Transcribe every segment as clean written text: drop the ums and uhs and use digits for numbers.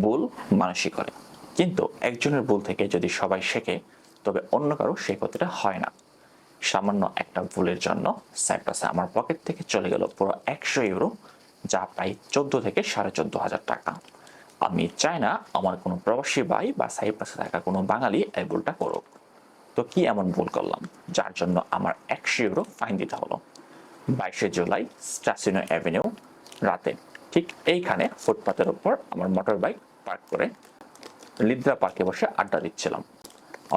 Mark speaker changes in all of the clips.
Speaker 1: ভুল মানুষই করে, কিন্তু একজনের ভুল থেকে যদি সবাই শেখে তবে অন্য কারো সেই ক্ষতিটা হয় না। সামান্য একটা ভুলের জন্য সাইপ্রাসে আমার পকেট থেকে চলে গেল পুরো 100 ইউরো, যা প্রায় 14 থেকে 14,500 টাকা। আমি চাই না আমার কোনো প্রবাসী ভাই বা সাইপ্রাসে থাকা কোনো বাঙালি এই ভুলটা করুক। তো কি এমন ভুল করলাম যার জন্য আমার 100 ইউরো ফাইন দিতে হলো? 22শে জুলাই স্টাসিনো অ্যাভিনিউ রাতে ঠিক এইখানে ফুটপাতের উপর আমার মোটর বাইক পার্ক করে লিদ্রা পার্কে বসে আড্ডা দিচ্ছিলাম।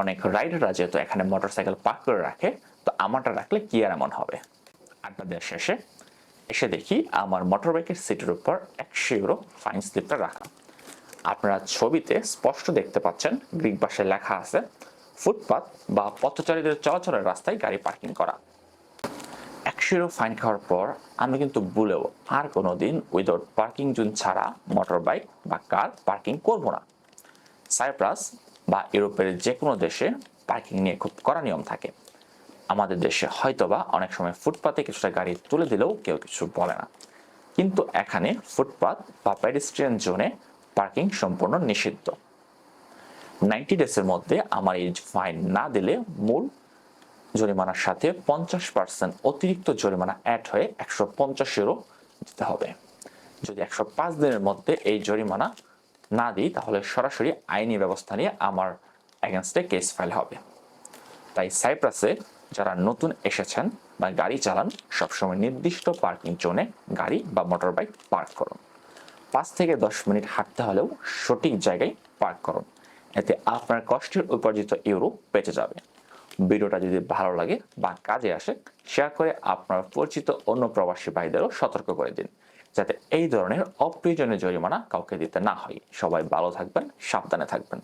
Speaker 1: অনেক রাইডাররা যেহেতু এখানে মোটরসাইকেল পার্ক করে রাখে, তো আমারটা রাখলে কি আর এমন হবে। আড্ডা দেওয়ার শেষে এসে দেখি আমার মোটর বাইকের সিটের উপর 100 ইউরো ফাইন স্লিপটা রাখা। আপনারা ছবিতে স্পষ্ট দেখতে পাচ্ছেন গ্রিক ভাষায় লেখা আছে ফুটপাত বা পথচারীদের চলাচলের রাস্তায় গাড়ি পার্কিং করা। 100 ইউরো ফাইন খাওয়ার পর আমি কিন্তু ভুলেও আর কোনোদিন উইদাউট পার্কিং জোন ছাড়া মোটর বাইক বা কার পার্কিং করব না। সাইপ্রাস বা ইউরোপের যে কোনো দেশে পার্কিং নিয়ে খুব কড়া নিয়ম থাকে। আমাদের দেশে হয়তোবা অনেক সময় ফুটপাতে কিছুটা গাড়ি তুলে দিলেও কেউ কিছু বলে না, কিন্তু এখানে ফুটপাত বা পেডেস্ট্রিয়ান জোনে পার্কিং সম্পূর্ণ নিষিদ্ধ। 90 ডেজের মধ্যে আমার এই ফাইন না দিলে মূল জরিমানার সাথে 50% অতিরিক্ত জরিমানা অ্যাড হয়ে 150 ইউরো দিতে হবে। যদি 105 দিনের মধ্যে এই জরিমানা না দিই তাহলে সরাসরি আইনি ব্যবস্থা নিয়ে আমার এগেনস্টে কেস ফাইল হবে। তাই সাইপ্রাসে যারা নতুন এসেছেন বা গাড়ি চালান, সবসময় নির্দিষ্ট পার্কিং জোনে গাড়ি বা মোটর বাইক পার্ক করুন। 5 থেকে 10 মিনিট হাঁটতে হলেও সঠিক জায়গায় পার্ক করুন, এতে আপনার কষ্টের উপার্জিত ইউরো বেঁচে যাবে। ভিডিওটা যদি ভালো লাগে বা কাজে আসে, শেয়ার করে আপনার পরিচিত অন্য প্রবাসী ভাইদেরও সতর্ক করে দিন, যাতে এই ধরনের অপ্রয়োজনীয় জরিমানা কাউকে দিতে না হয়। সবাই ভালো থাকবেন, সাবধানে থাকবেন।